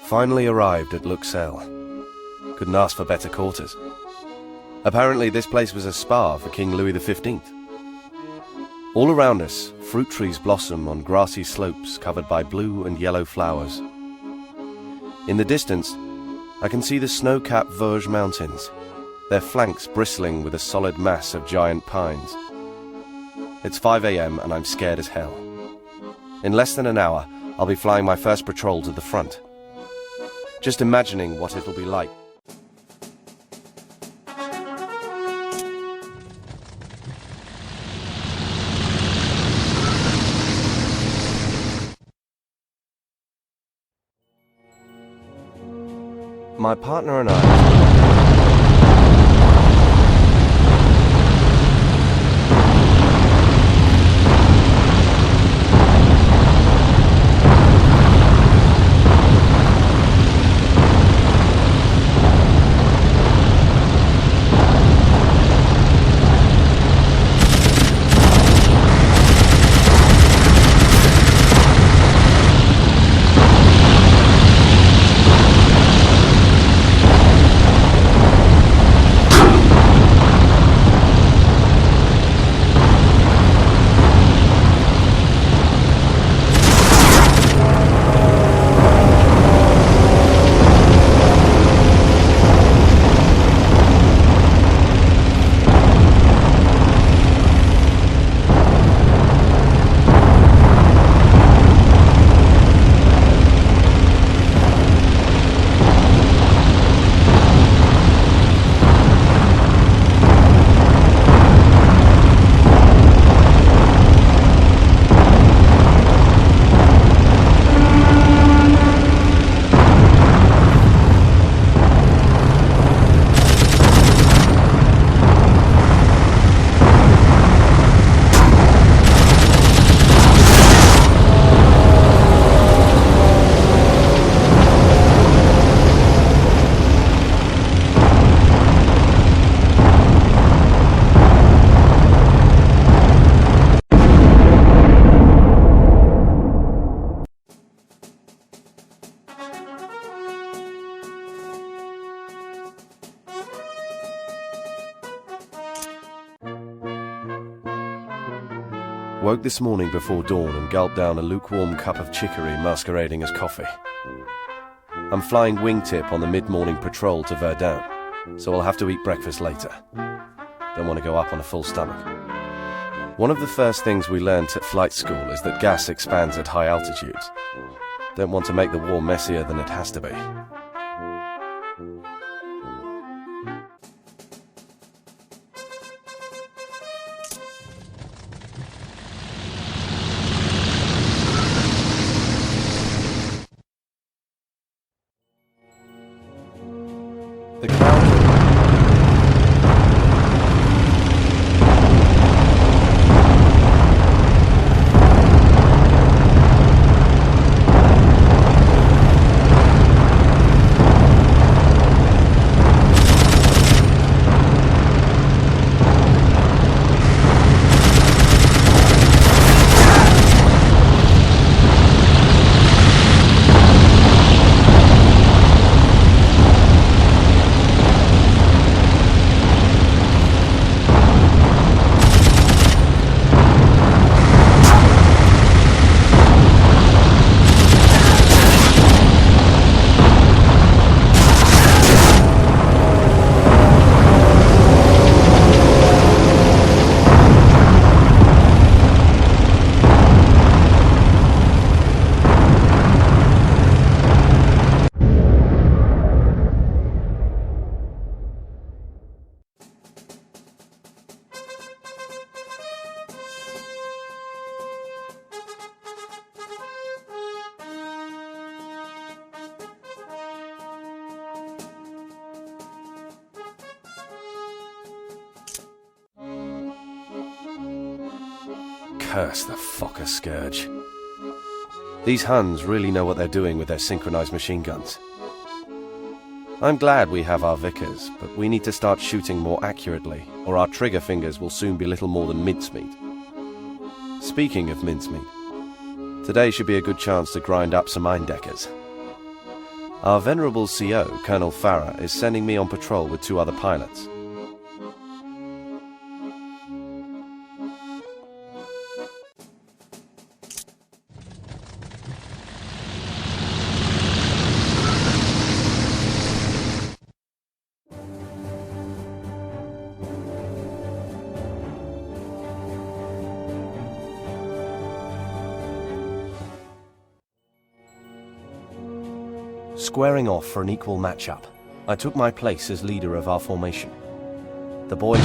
Finally arrived at Luxeuil. Couldn't ask for better quarters. Apparently this place was a spa for King Louis XV. All around us, fruit trees blossom on grassy slopes covered by blue and yellow flowers. In the distance, I can see the snow-capped Vosges Mountains, their flanks bristling with a solid mass of giant pines. It's 5 a.m. and I'm scared as hell. In less than an hour, I'll be flying my first patrol to the front. Just imagining what it'll be like. My partner and I... Woke this morning before dawn and gulped down a lukewarm cup of chicory masquerading as coffee. I'm flying wingtip on the mid-morning patrol to Verdun, so I'll have to eat breakfast later. Don't want to go up on a full stomach. One of the first things we learnt at flight school is that gas expands at high altitudes. Don't want to make the war messier than it has to be. The clouds Curse the Fokker Scourge. These Huns really know what they're doing with their synchronized machine guns. I'm glad we have our Vickers, but we need to start shooting more accurately, or our trigger fingers will soon be little more than mincemeat. Speaking of mincemeat, today should be a good chance to grind up some Eindeckers. Our venerable CO, Colonel Farah, is sending me on patrol with 2 other pilots. Squaring off for an equal matchup, I took my place as leader of our formation. The boys...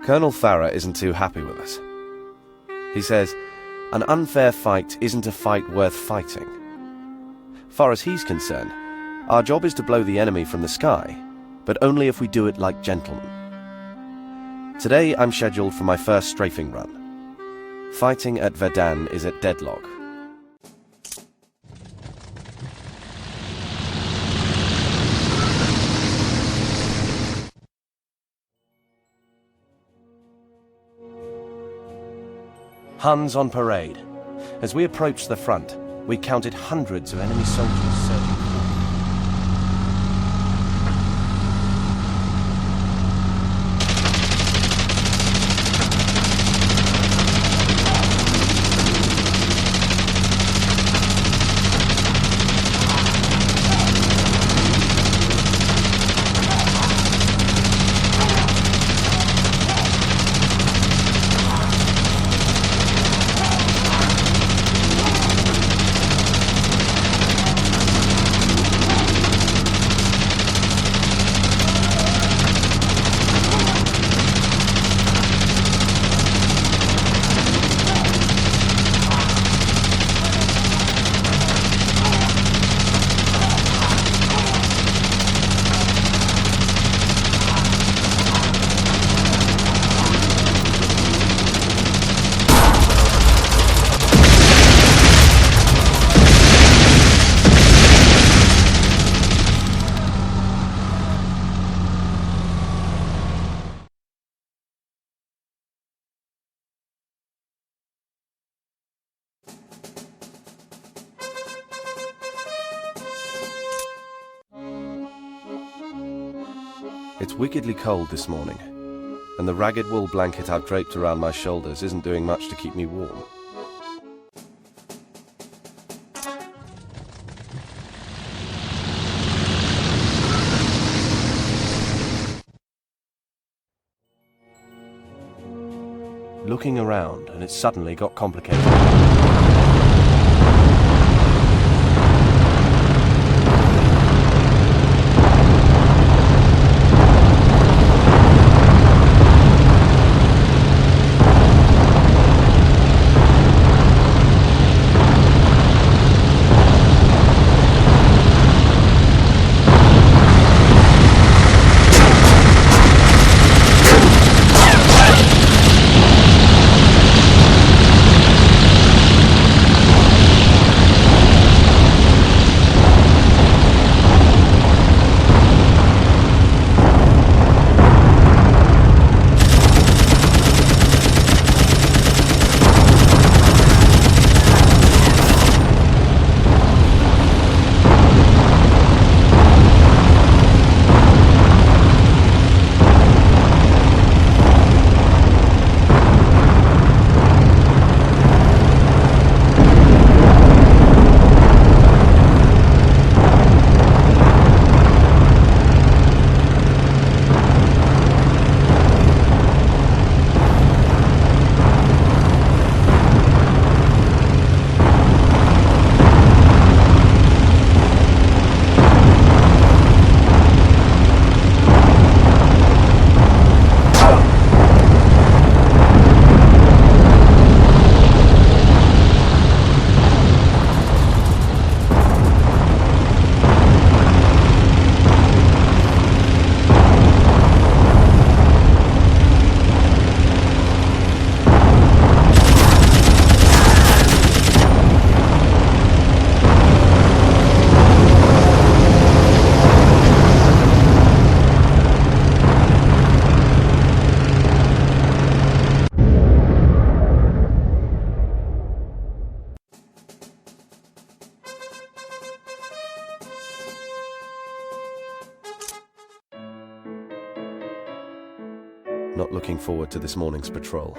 Colonel Farah isn't too happy with us. He says, an unfair fight isn't a fight worth fighting. Far as he's concerned, our job is to blow the enemy from the sky, but only if we do it like gentlemen. Today I'm scheduled for my first strafing run. Fighting at Verdun is at deadlock. Huns on parade. As we approached the front, we counted hundreds of enemy soldiers surging forward. It's wickedly cold this morning. and the ragged wool blanket I've draped around my shoulders isn't doing much to keep me warm. Looking around, and it suddenly got complicated. Not looking forward to this morning's patrol.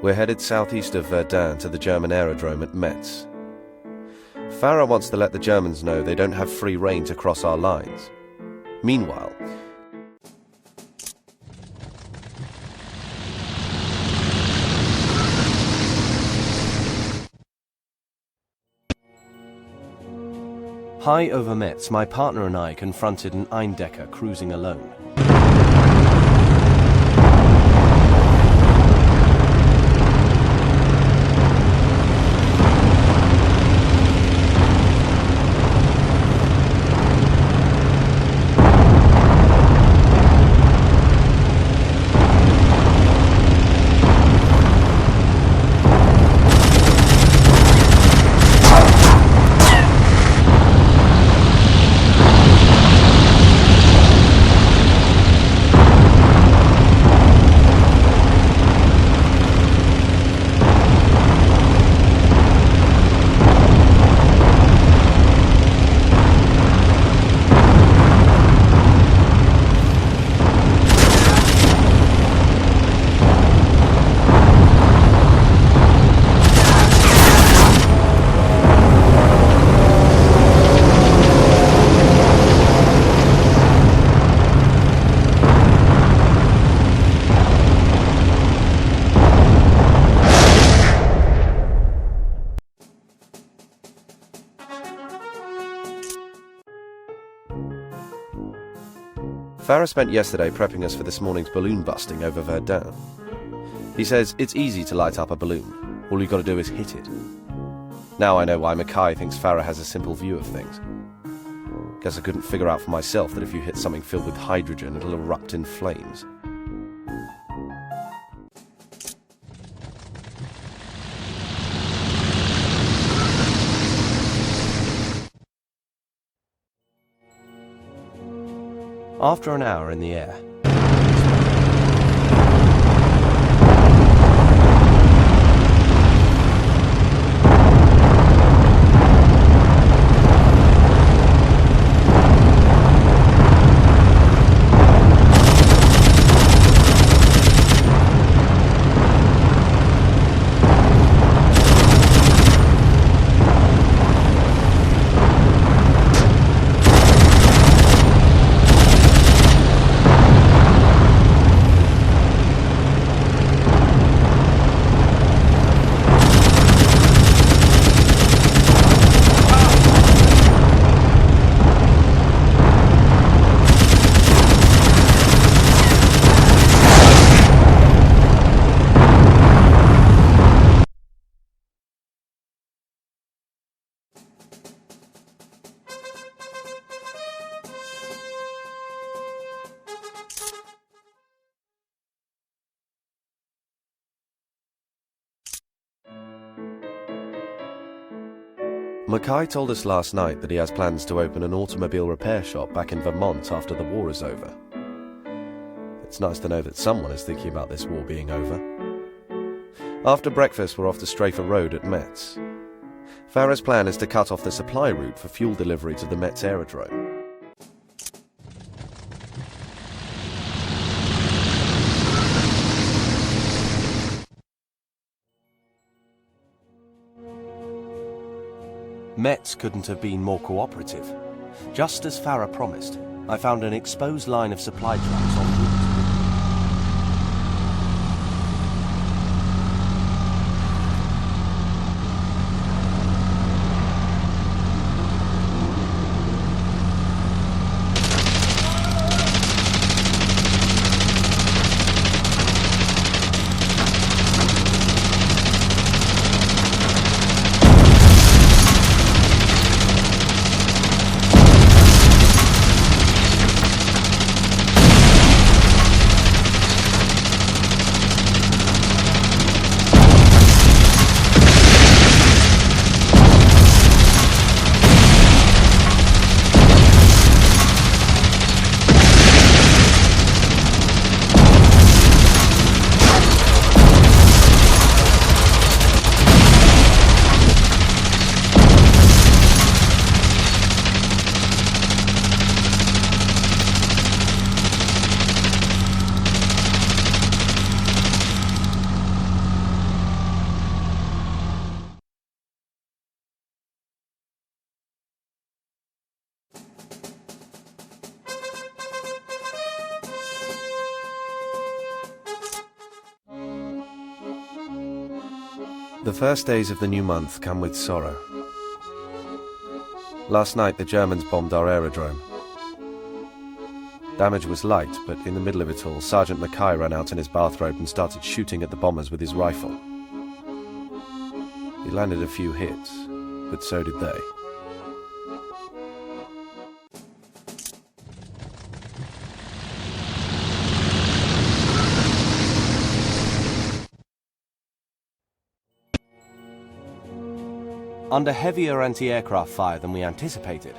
We're headed southeast of Verdun to the German aerodrome at Metz. Farah wants to let the Germans know they don't have free rein to cross our lines. Meanwhile, high over Metz, my partner and I confronted an Eindecker cruising alone. Farah spent yesterday prepping us for this morning's balloon busting over Verdun. He says it's easy to light up a balloon. All you've got to do is hit it. Now I know why Mackay thinks Farah has a simple view of things. Guess I couldn't figure out for myself that if you hit something filled with hydrogen, it'll erupt in flames. After an hour in the air, Mackay told us last night that he has plans to open an automobile repair shop back in Vermont after the war is over. It's nice to know that someone is thinking about this war being over. After breakfast, we're off to strafe a road at Metz. Farah's plan is to cut off the supply route for fuel delivery to the Metz aerodrome. Metz couldn't have been more cooperative. Just as Farah promised, I found an exposed line of supply trucks en route. The first days of the new month come with sorrow. Last night the Germans bombed our aerodrome. Damage was light, but in the middle of it all, Sergeant Mackay ran out in his bathrobe and started shooting at the bombers with his rifle. He landed a few hits, but so did they. Under heavier anti-aircraft fire than we anticipated,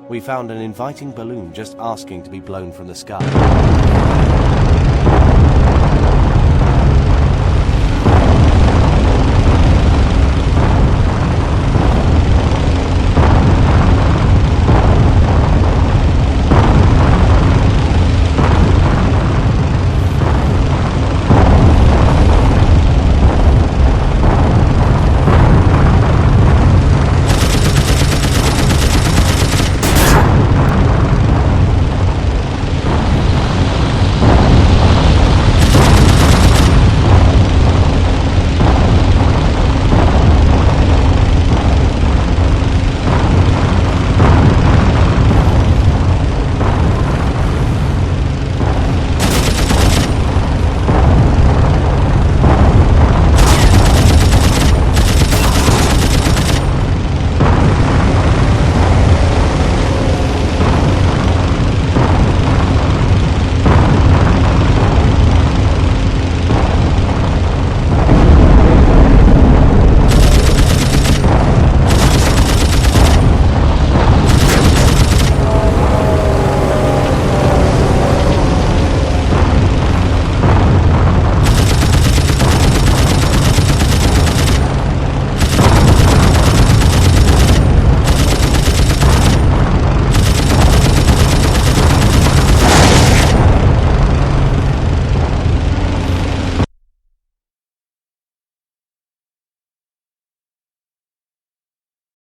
we found an inviting balloon just asking to be blown from the sky.